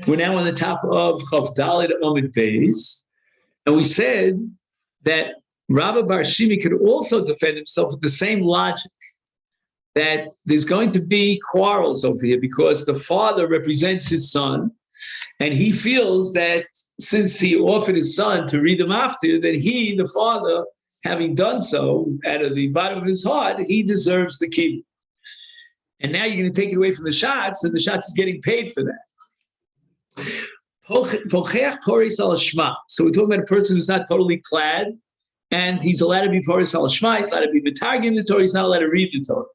We're now on the top of Chav Daled Amud Beis, and we said that Rabbi Bar Shimi could also defend himself with the same logic, that there's going to be quarrels over here because the father represents his son, and he feels that since he offered his son to read the maftir, that he, the father, having done so out of the bottom of his heart, he deserves the kibbutz. And now you're going to take it away from the shots, and the shots is getting paid for that. So we're talking about a person who's not totally clad, and he's allowed to be Poris al Shema, he's allowed to be Mitargim the Torah, he's not allowed to read the Torah.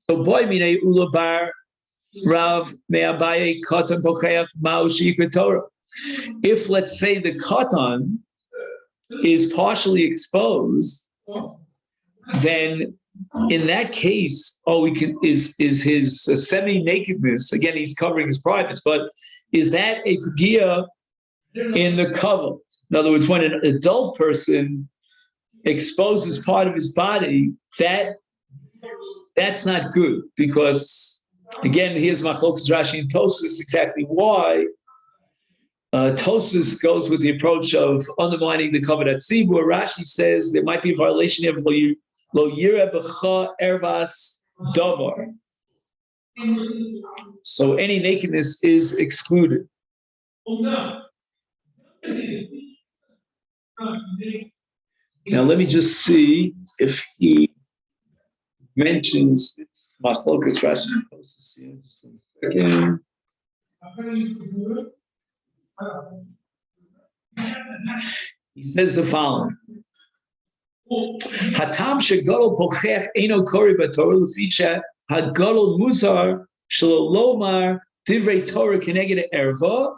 So boy mine ulabar Rav me'abaye katan pocheach ma'ushik Torah. If, let's say, the katan is partially exposed, then in that case, is his semi-nakedness, again, he's covering his privates, but is that a pagia in the cover? In other words, when an adult person exposes part of his body, that's not good, because, again, here's Machlokes Rashi and Tosfos exactly why. Tosfos goes with the approach of undermining the covenant at Tzibur. Rashi says there might be a violation of Lo yira b'cha ervas davar. So any nakedness is excluded. Now let me just see if he mentions Machlokes Rashi. Just 1 second. He says the following. Hatam shegadol pochech eino kori b'Torah l'ficha hagadol muzar shelo lomar divrei Torah keneged erva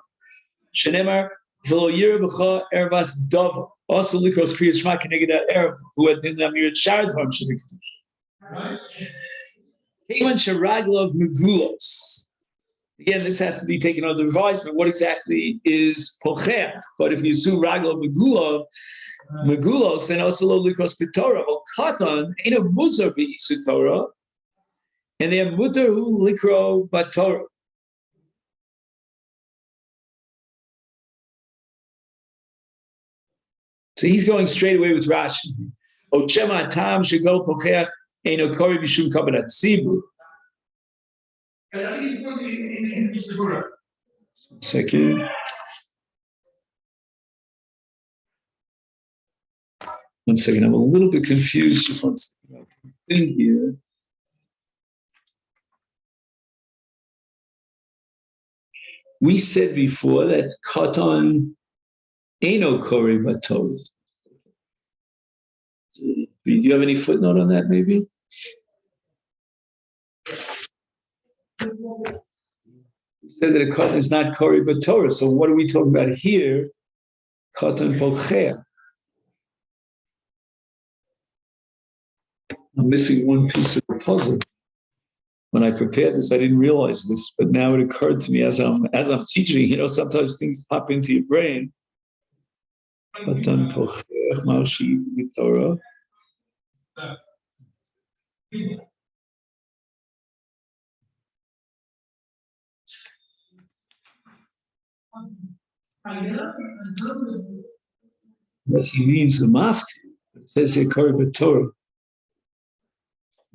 shenemar v'lo yira b'cha ervas dava also likros kriyas shema keneged erva who had been amirat shard from shebikdush. Kevan sheraglov megulos. Again, this has to be taken under advisement. What exactly is pochech? But if you assume raglov megulos, then also lo likos b'Torah. Well, katan ain't a muzar b'isu Torah, and they are mutar hu likro b'Torah. So he's going straight away with Rashi. O chema tam shegol pochech ain't a kori b'shum kabanat tzibur. Second. One second, I'm a little bit confused. Just one second. Thing here. We said before that katan ain't kori b'Torah. Do you have any footnote on that, maybe? We said that a katan is not kori b'Torah. So what are we talking about here? Katan pochech. I'm missing one piece of the puzzle. When I prepared this, I didn't realize this, but now it occurred to me as I'm teaching. Sometimes things pop into your brain. Katan pochech ma'ushik Torah. Unless he means the mafti. It says here kori b'Torah.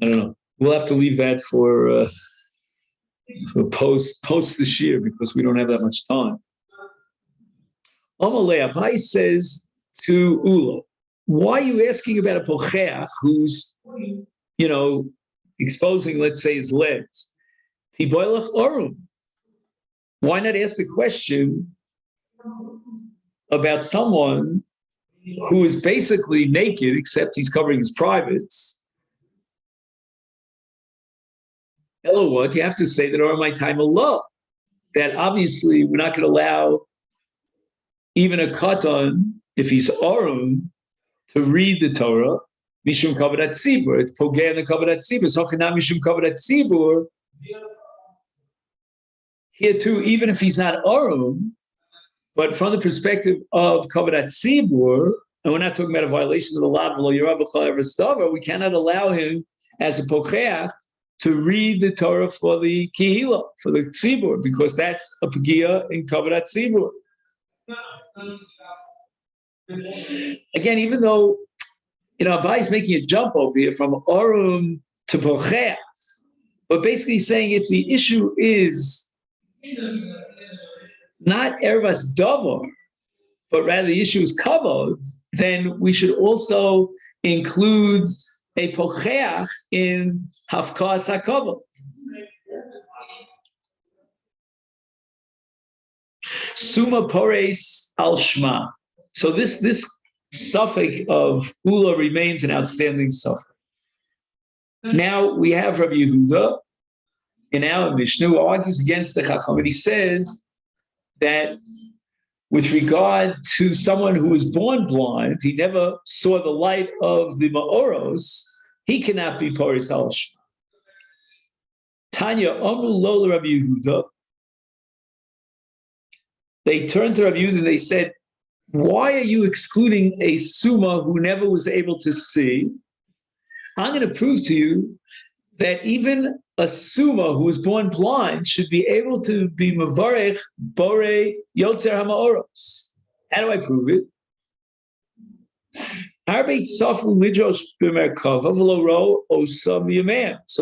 I don't know. We'll have to leave that for post this year because we don't have that much time. Amalei Abai says to Ula, why are you asking about a pocheach who's, exposing, let's say, his legs? Tiboilach orum. Why not ask the question about someone who is basically naked, except he's covering his privates? Hello, what? You have to say that or my time Allah. That obviously we're not going to allow even a katan, if he's arum, to read the Torah. Mishum kavadat tzibur. It's pogei on the kavadat tzibur. So chanam mishum kavadat tzibur. Here too, even if he's not arum, but from the perspective of kavadat tzibur, and we're not talking about a violation of the law of lo yirah b'chol ever stava, we cannot allow him as a pocheach to read the Torah for the Kehillah, for the Tzibur, because that's a Pagiyah in Kavod Tzibur. Again, even though, Abai is making a jump over here from Orum to Bocheach, but basically saying if the issue is not Ervas Davar, but rather the issue is Kavod, then we should also include a Pocheach in Hafkas HaKavod. Summa Pores al Shma. So this suffix of Ula remains an outstanding suffix. Now we have Rabbi Yehuda in our Mishnah who argues against the Chacham, and he says that with regard to someone who was born blind, he never saw the light of the Ma'oros, he cannot be Pores al Shma. Tanya Amru Lo Rabbi Yehuda. They turned to Rabbi Yehuda and they said, why are you excluding a Summa who never was able to see? I'm going to prove to you that even a Summa who was born blind should be able to be Mavarech Bore Yotzer HaMa'oros. How do I prove it? So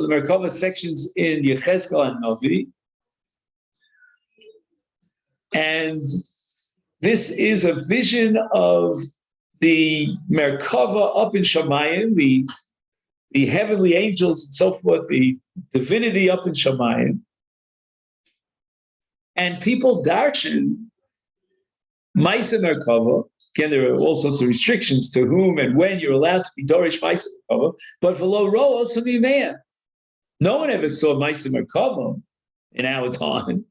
the Merkava sections in Yechezkel and Navi, and this is a vision of the Merkava up in Shamayim, the heavenly angels and so forth, the divinity up in Shamayim. And people darshan Maisa Merkava. Again, there are all sorts of restrictions to whom and when you're allowed to be Dorish Maisa Merkava, but for Lo Ro also Mimeya. No one ever saw Maisa Merkava in our time.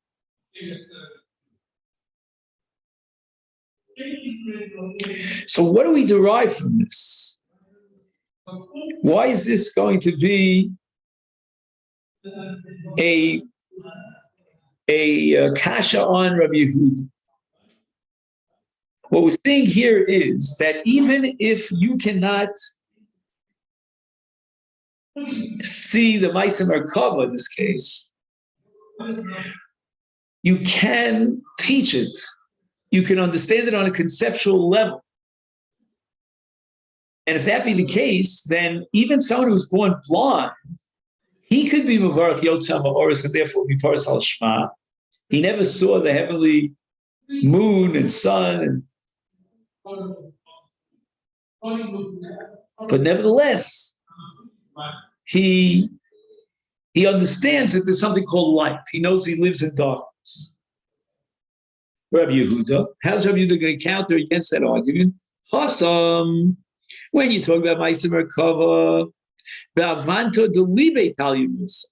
So what do we derive from this? Why is this going to be a kasha on Rabbi Yehuda? What we're seeing here is that even if you cannot see the Maisa Merkava in this case, you can teach it. You can understand it on a conceptual level. And if that be the case, then even someone who's born blind, he could be Mavarach Yotzam Ma'oros and therefore be Pores al Shma. He never saw the heavenly moon and sun, but nevertheless, he understands that there's something called light. He knows he lives in darkness. Rabbi Yehuda, how's Rabbi Yehuda going to counter against that argument? Chasam. When you talk about Maisa Merkava, the Avanto de Libe Talyumus.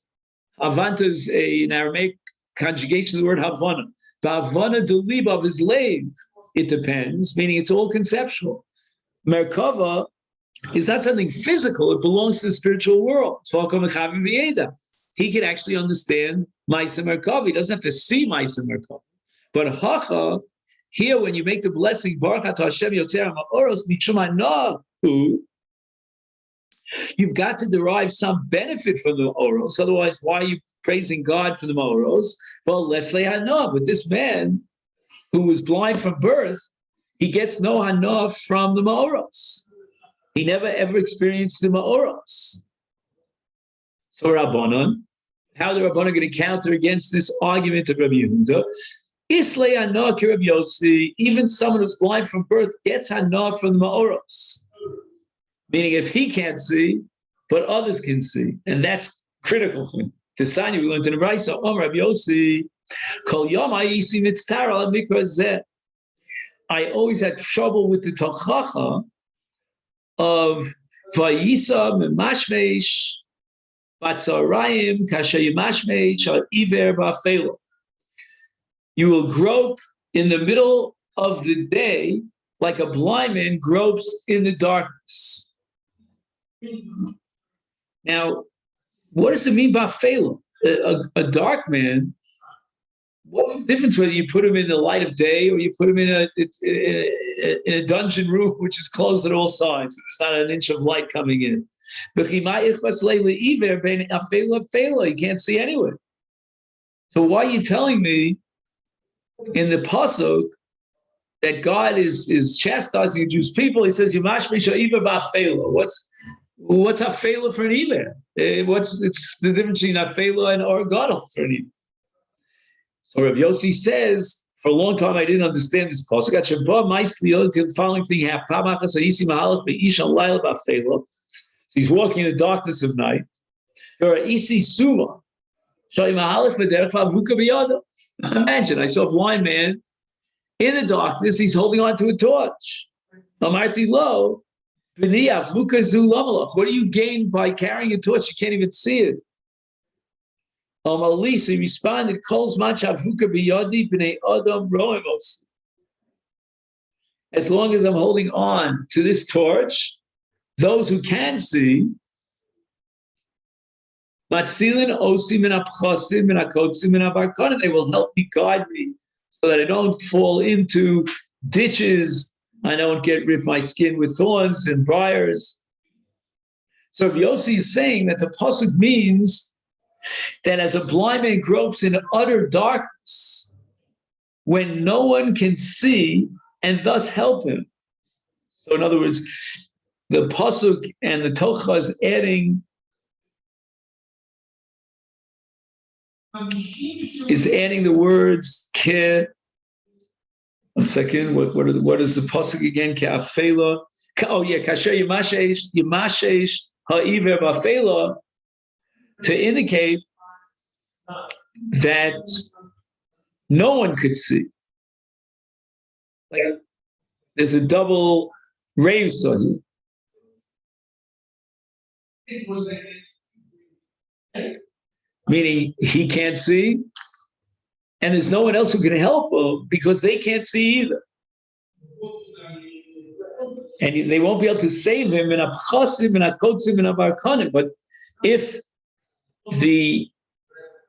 Avanto is an Aramaic conjugation of the word Havana. The Havana de Libe of his lave, it depends, meaning it's all conceptual. Merkava is not something physical, it belongs to the spiritual world. He can actually understand Maisa Merkava. He doesn't have to see Maisa Merkava. But Hacha, here when you make the blessing, Baruch Atah Hashem Yotzer HaMa'oros Mishum Hanahu, you've got to derive some benefit from the Ma'oros. Otherwise, why are you praising God for the Ma'oros? Well, Leslie Hana, but this man who was blind from birth, he gets no Hana from the Ma'oros. He never ever experienced the Ma'oros. So Rabbanon, how are the Rabbanon going to counter against this argument of Rabbi Yehuda? Islay Hana ki Rabbi Yotzi, even someone who's blind from birth gets Hana from the Ma'oros. Meaning if he can't see, but others can see. And that's critical for him. Tisani, we learned in the Brayso, Rabbi Yossi, Kol Yom Ha'isi Mitztara al Mikra Zeh. I always had trouble with the Tochacha of Vayisa Memashmesh Batzarayim Kasha Yimashmesh Al Iver Ba'afelo. You will grope in the middle of the day like a blind man gropes in the darkness. Now, what does it mean by failure? A dark man What's the difference whether you put him in the light of day or you put him in a dungeon room which is closed at all sides? There's not an inch of light coming in. You can't see anyway. So why are you telling me in the pasuk that God is chastising the Jewish people? He says, "What's afela for an iver? It's the difference between afela and or gadol for an iver?" So Rabbi Yossi says, for a long time I didn't understand this pasuk. The following thing happened. He's walking in the darkness of night. Imagine, I saw a blind man in the darkness. He's holding on to a torch. What do you gain by carrying a torch? You can't even see it. He responded, as long as I'm holding on to this torch, those who can see, they will help me, guide me, so that I don't fall into ditches, I don't rip my skin with thorns and briars. So Yossi is saying that the pasuk means that as a blind man gropes in utter darkness, when no one can see and thus help him. So in other words, the pasuk and the tocha is adding the words ke. One second, what is the pasuk again? Ke afela. Oh yeah, kasher yimashesh ha'iver b'afela, to indicate that no one could see. Like, there's a double rave on meaning he can't see, and there's no one else who can help him because they can't see either. And they won't be able to save him in abchasim and akotzim and abarkanim. But if the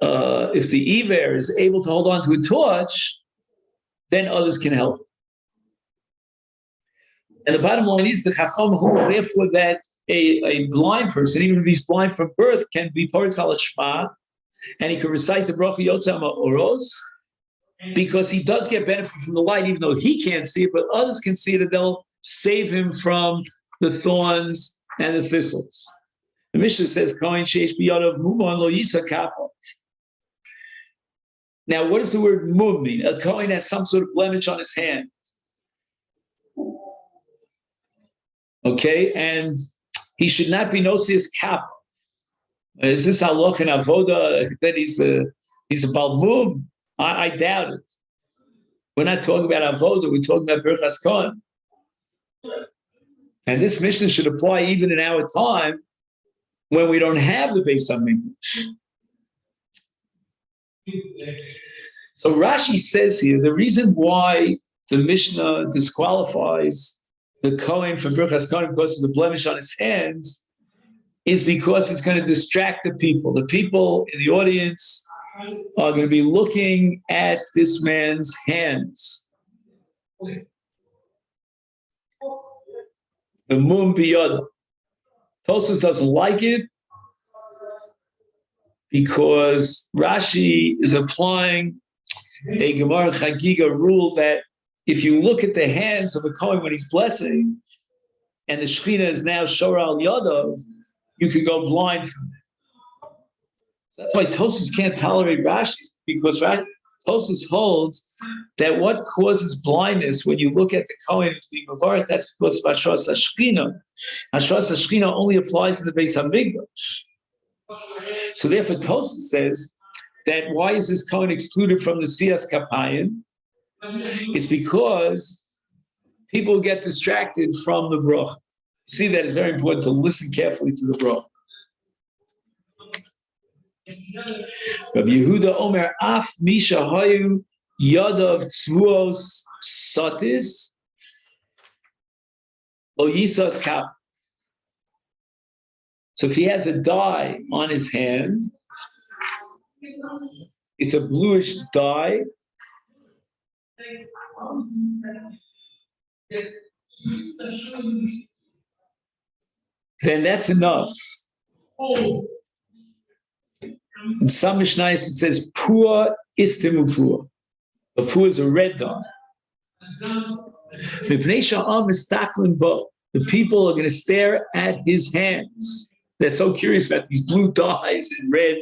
Iver is able to hold on to a torch, then others can help. And the bottom line is the Chacham hold therefore that a blind person, even if he's blind from birth, can be Poritz al Shema, and he can recite the Bracha Yotzei Ma'oros, because he does get benefit from the light, even though he can't see it, but others can see it, and they'll save him from the thorns and the thistles. The Mishnah says, Kohen sheish biyadav mumon lo yisa kapo. Now, what does the word mum mean? A Kohen has some sort of blemish on his hand. Okay, and he should not be nosius kapo. Is this halach and avoda that he's a balmum? I doubt it. We're not talking about avoda. We're talking about birchas kohen. And this mission should apply even in our time when we don't have the Beis HaMikdash. So Rashi says here, the reason why the Mishnah disqualifies the Kohen from birchas kohen because of the blemish on his hands is because it's going to distract the people. The people in the audience are going to be looking at this man's hands. The mum biyad. Tosfos doesn't like it because Rashi is applying a Gemara Chagiga rule that if you look at the hands of a Kohen when he's blessing, and the Shekhinah is now Shora al Yadav, you can go blind from it. So that's why Tosfos can't tolerate Rashi, because Tosfos holds that what causes blindness when you look at the Kohen to be Mavaret, that's because of Hashras HaShekhinah. Hashras HaShekhinah only applies in the Beis HaMikdash. So therefore Tosfos says that why is this Kohen excluded from the Siyas Kapayim? It's because people get distracted from the bracha. See that it's very important to listen carefully to the bracha. Rabbi Yehuda Omer Af Misha Hayu Yadav Tzvuos Satis Lo Yisas Kap. So if he has a dye on his hand, it's a bluish dye. Then that's enough. In some Mishnayos it says pur istimu pur. A pur is a red dye. The people are going to stare at his hands. They're so curious about these blue dyes and red,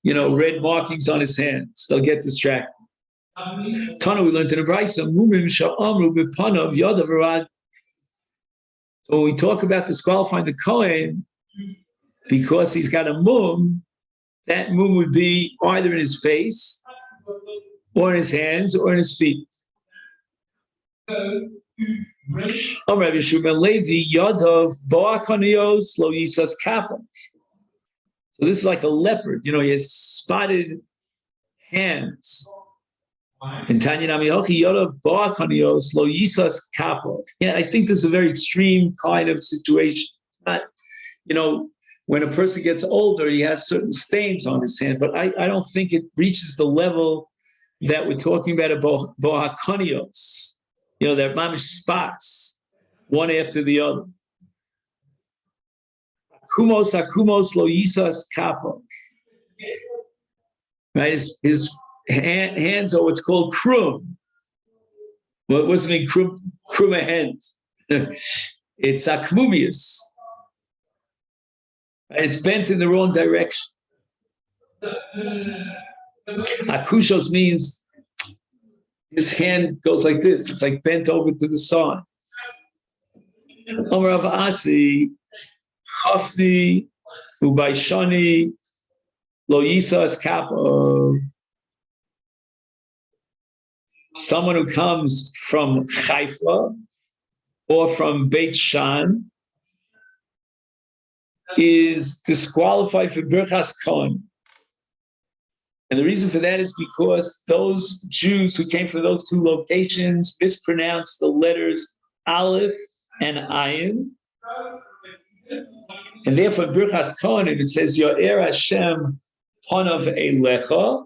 red markings on his hands. They'll get distracted. Tana, we learned in the Brisa, mumim sha'amru b'panav yadav arad. So when we talk about disqualifying the Kohen, because he's got a mum, that mum would be either in his face, or in his hands, or in his feet. Rabbi Shimon Levi yadav bo'akanios lo yisas kapah. So this is like a leopard, he has spotted hands. And Tanya Namiyochi Yodov Bo'akanios Lo Yisas Kapov. Yeah, I think this is a very extreme kind of situation. It's not, when a person gets older, he has certain stains on his hand, but I don't think it reaches the level that we're talking about Bo'akanios. They're mamish spots, one after the other. Akumos Lo Yisas Kapov. Right? His hands are what's called krum. Well, it wasn't in krum a hand. It's akmubius. And it's bent in the wrong direction. Akushos means his hand goes like this. It's like bent over to the side. Omer of Asi, Chafni, Ubayshani, Lo Yisas Kappa. Someone who comes from Haifa or from Beit Shan is disqualified for Birchas Kohen. And the reason for that is because those Jews who came from those two locations mispronounced the letters Aleph and Ayin. And therefore, Birchas Kohen, it says, Yo'er Hashem Panav Eilecha,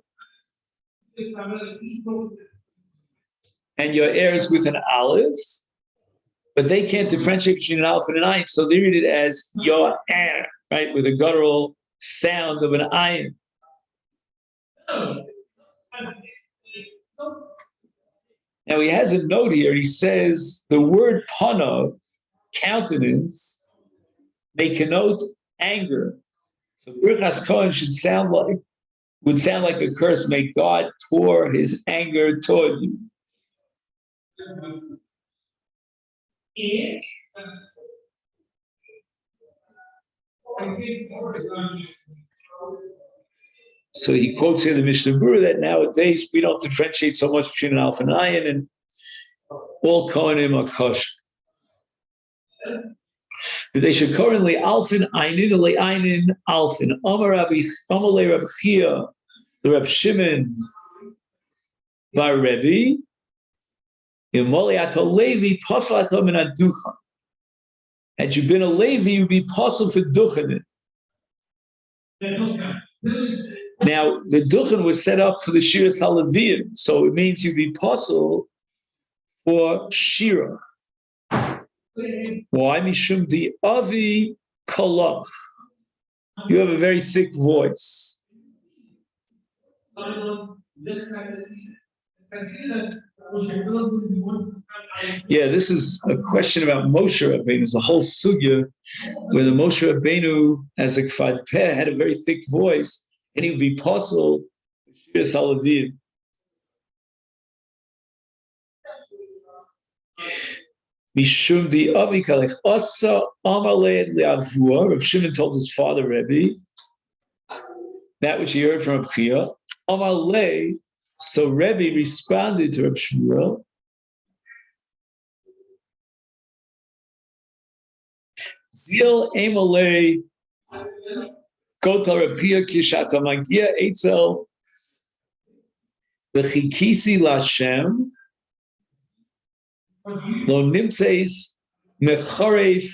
and your air is with an aleph, but they can't differentiate between an aleph and an ayin, so they read it as your air, right, with a guttural sound of an ayin. Now he has a note here. He says the word panav, countenance, may connote anger. So Birchas Kohen would sound like a curse. May God pour his anger toward you. So he quotes here the Mishnah Berurah that nowadays we don't differentiate so much between an Aleph and Ayin, and all Kohanim are kosher. They should currently Alfin Ainin, Le Ainin Alfin. Amar Rabbi Chia, the Reb Shimon Bar Rebbe. Had you been a Levi, you'd be possible for duchen. Now, the duchen was set up for the Shiras HaLeviyim, so it means you'd be possible for Shira. Why? Mishum di avi kolach. You have a very thick voice. Yeah, this is a question about Moshe Rabbeinu. There's a whole sugya where the Moshe Rabbeinu, as a kfad peh, had a very thick voice, and he would be possible for Shiras HaLeviyim. Mishum di avi kalech asa amalei le'avua. Reb Shimon told his father Rebbe that which he heard from Reb Chia. Amalei. So Rebbe responded to Reb Shmuel. Zil emalei kota Reb Chia kishata magia etzel lechikisi lashem. Lo nimtzeis mecharef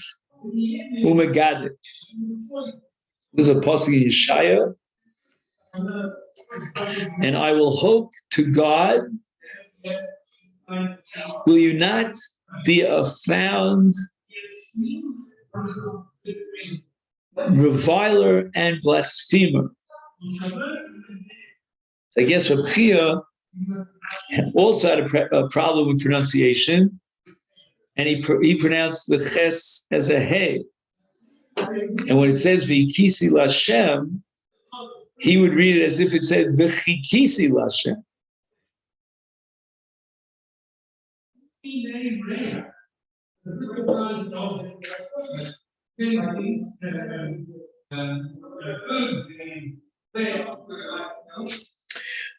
umegadif. This is a pasuk in Yeshaya. And I will hope to God, will you not be a found reviler and blasphemer? I guess Reb Chia also had a problem with pronunciation, and he pronounced the ches as a hey. And when it says v'ikisi l'Hashem, he would read it as if it said v'chikisi l'Hashem.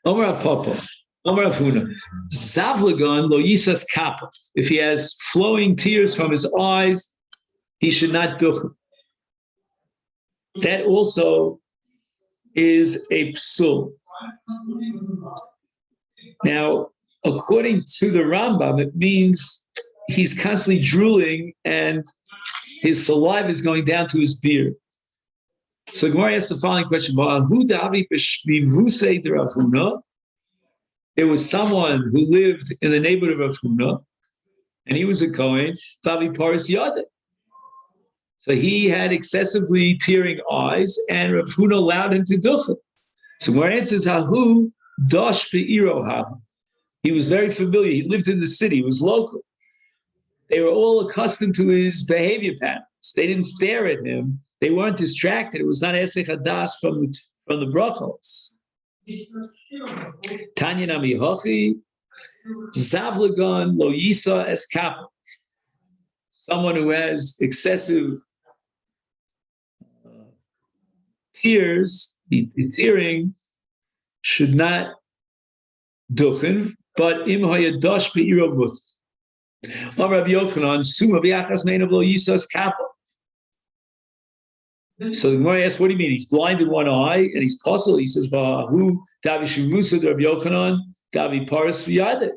Omar Papa, Omar Afuna, Zavlagon lo yisas kappa. If he has flowing tears from his eyes, he should not do it. That also is a psul. Now, according to the Rambam, it means he's constantly drooling and his saliva is going down to his beard. So Gemara asks the following question: there was someone who lived in the neighborhood of Huna, and he was a Kohen. So he had excessively tearing eyes, and Rav Huna allowed him to duchen. So Gemara answers, "Hahu dosh be'irohav." He was very familiar. He lived in the city. He was local. They were all accustomed to his behavior patterns. They didn't stare at him. They weren't distracted. It was not esech hadas from the brachos. Tanya nami hochi zavlagon lo yisa es kappa. Someone who has excessive tears, tearing, should not duchen, but im hayadosh be'iro mut. Rabbi Yochanan suma biachas meinav lo yisa es kappa. So the Gemara asks, what do you mean? He's blind in one eye and he's puzzled. He says, "Vahu davi shimusa Rabbi Yochanan davi paras v'yade."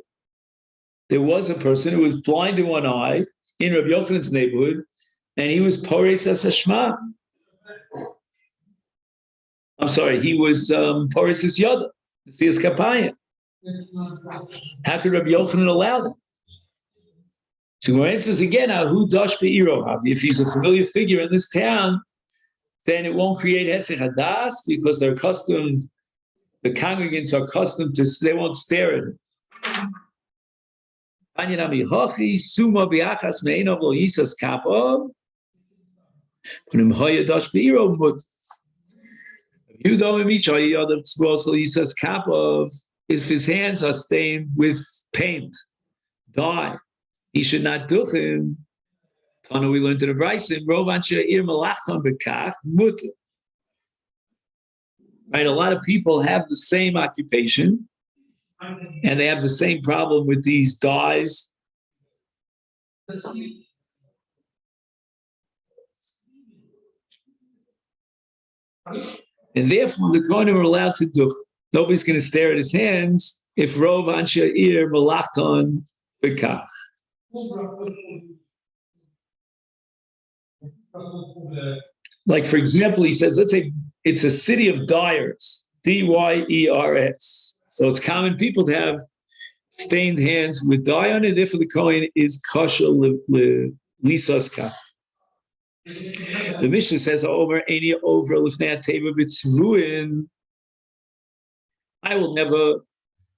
There was a person who was blind in one eye in Rabbi Yochanan's neighborhood, and he was paras as hashma. I'm sorry, he was paras as yada. It's the kapaya. How could Rabbi Yochanan allow that? So the Gemara answers again, "Ahu dash be'irohav." If he's a familiar figure in this town, then it won't create hesech hadas because they're accustomed, the congregants are accustomed to, they won't stare at it. If his hands are stained with paint, dye, he should not do him. Tana, we learned in the Bryson, right? A lot of people have the same occupation and they have the same problem with these dyes. And therefore, the Kohanim are allowed to do. Nobody's going to stare at his hands if Rov Anshe Ir Malachton Bekach. Like, for example, he says, let's say it's a city of dyers, D-Y-E-R-S. So it's common people to have stained hands with dye on it. Therefore, the Kohen is kosher lisas kach. The Mishnah says, "Over any over lifnei teva b'tzvuin." I will never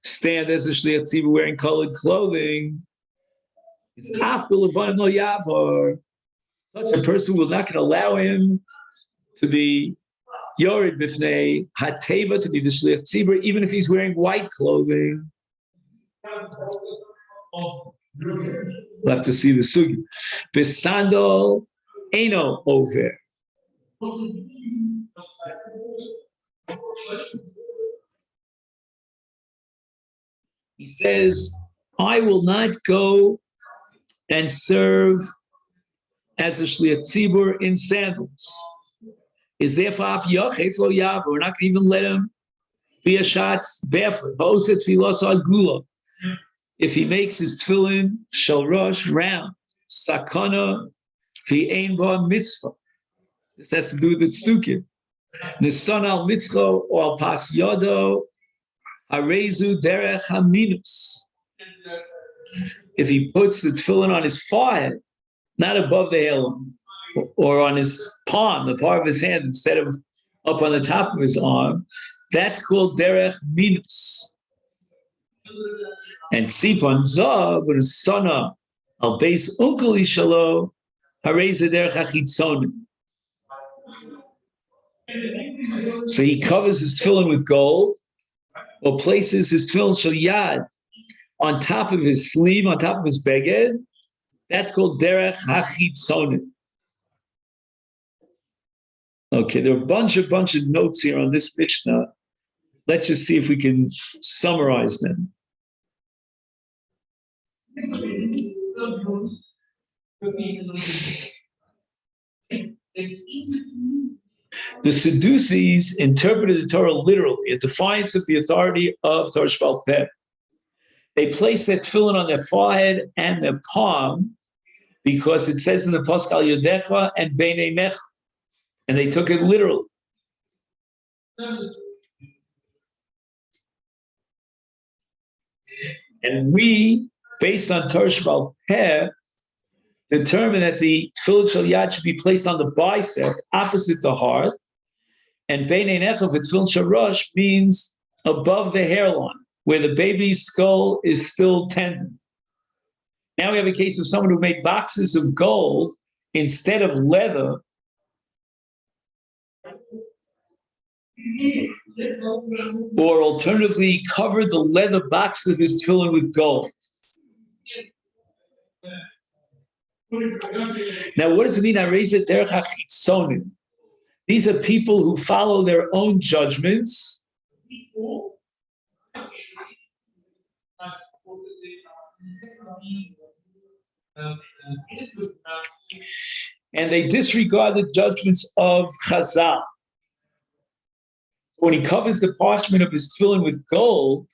stand as a shliach tzibur wearing colored clothing. It's af b'levanim lo yavar. Such a person will not allow him to be yored b'fnei hateva, to be the shliach tzibur, even if he's wearing white clothing. We'll have to see the sugi. Besandal eno over. He says, I will not go and serve as a shliach tzibur in sandals. Is therefore af yachef lo yav. We're not going to even let him be a shatz barefoot. Hosed tfilos ad gula. If he makes his tefillin shall rush round. Sakana v'ein ba mitzvah. This has to do with the tztukim. Nisan al mitzcho or al pas yodo, harezu derech haminus. If he puts the tefillin on his forehead, not above the hairline, or on his palm, the part of his hand, instead of up on the top of his arm, that's called derech minus. And tzipon zav with a sana al beis unkeli shalo hareza derech achitzonim. So he covers his tefillin with gold, or places his tefillin shel yad on top of his sleeve, on top of his beged. That's called derech hachitzonim. Okay, there are a bunch of notes here on this Mishnah. Let's just see if we can summarize them. The Sadducees interpreted the Torah literally, a defiance of the authority of Torah Shval Peh. They placed their tefillin on their forehead and their palm because it says in the Pasuk Al Yodecha and Beinei Necha, and they took it literally. And we, based on Torah Shval Peh, determined that the tefillin shel yad should be placed on the bicep, opposite the heart, and Beinei Necha for tefillin shel rosh means above the hairline, where the baby's skull is still tender. Now we have a case of someone who made boxes of gold instead of leather, or alternatively covered the leather box of his tefillin with gold. Now, what does it mean? These are people who follow their own judgments. And they disregard the judgments of Chazal. When he covers the parchment of his tefillin with gold,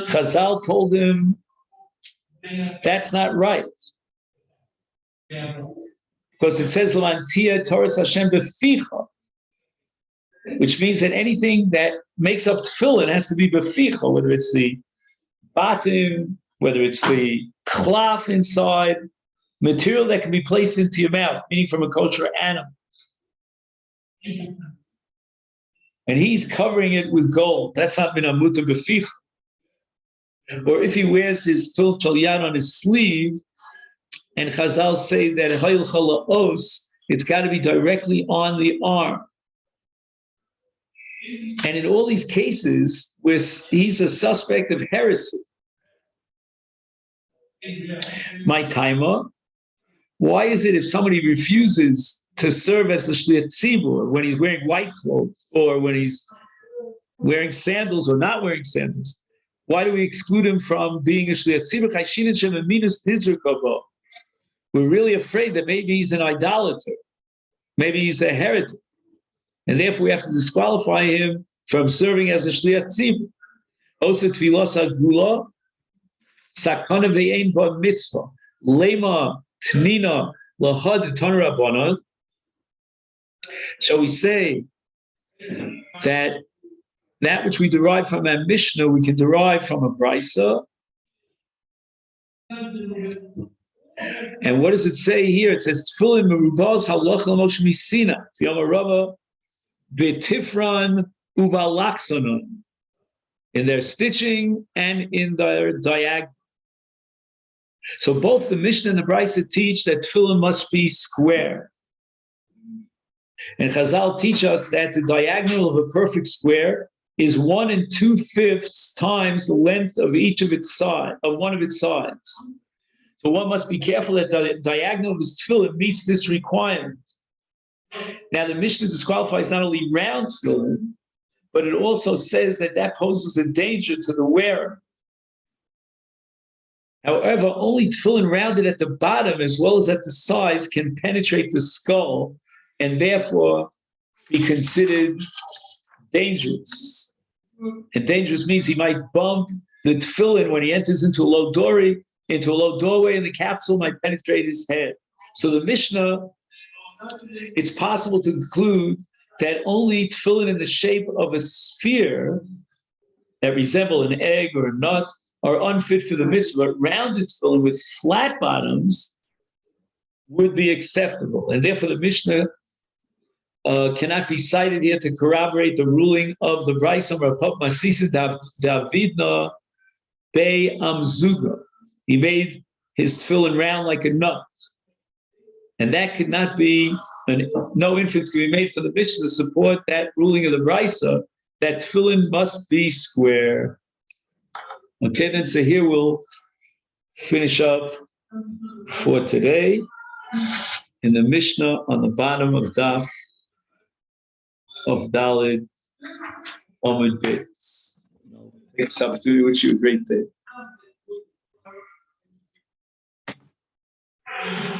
Chazal told him that's not right. Because it says, L'mantia Torah Hashem beficha, which means that anything that makes up tefillin has to be beficha, whether it's the bottom, whether it's the cloth inside, material that can be placed into your mouth, meaning from a kosher animal. And he's covering it with gold. That's not min amuta beficha. Or if he wears his tefillin shel yad on his sleeve, and Chazal say that it's got to be directly on the arm. And in all these cases, where he's a suspect of heresy, my timer, why is it if somebody refuses to serve as a shliach tzibur when he's wearing white clothes, or when he's wearing sandals or not wearing sandals, why do we exclude him from being a shliach tzibur? We're really afraid that maybe he's an idolater, maybe he's a heretic, and therefore we have to disqualify him from serving as a shliach tzibur. Osa tfilas hagula, sakana ve'ein ba mitzvah, lema tnina lahad tan rabbanan. Shall we say that which we derive from our Mishnah, we can derive from a brisa? And what does it say here? It says, Tefillin merubaz halacha l'moshe misina, v'yom Rava b'tifran u'balaksanon, in their stitching and in their diagonal. So both the Mishnah and the Brisa teach that tefillin must be square. And Chazal teach us that the diagonal of a perfect square is 1 2/5 times the length of each of its side, of one of its sides. So one must be careful that the diagonal of his tefillin meets this requirement. Now the Mishnah disqualifies not only round tefillin, but it also says that poses a danger to the wearer. However, only tefillin rounded at the bottom as well as at the sides can penetrate the skull and therefore be considered dangerous. And dangerous means he might bump the tefillin when he enters into a low doorway, and the capsule might penetrate his head. So the Mishnah, it's possible to conclude that only tefillin in the shape of a sphere that resemble an egg or a nut are unfit for the mitzvah, rounded tefillin with flat bottoms would be acceptable. And therefore the Mishnah cannot be cited here to corroborate the ruling of the Brisa Rav Masechet Davidna Bei Amzuga. He made his tefillin round like a nut. And that could not be, no inference could be made for the Mishnah to support that ruling of the Brisa, that tefillin must be square. Okay, then, so here we'll finish up for today in the Mishnah on the bottom of Daf of Dalid Amud Beis. Take this opportunity to wish you a great day.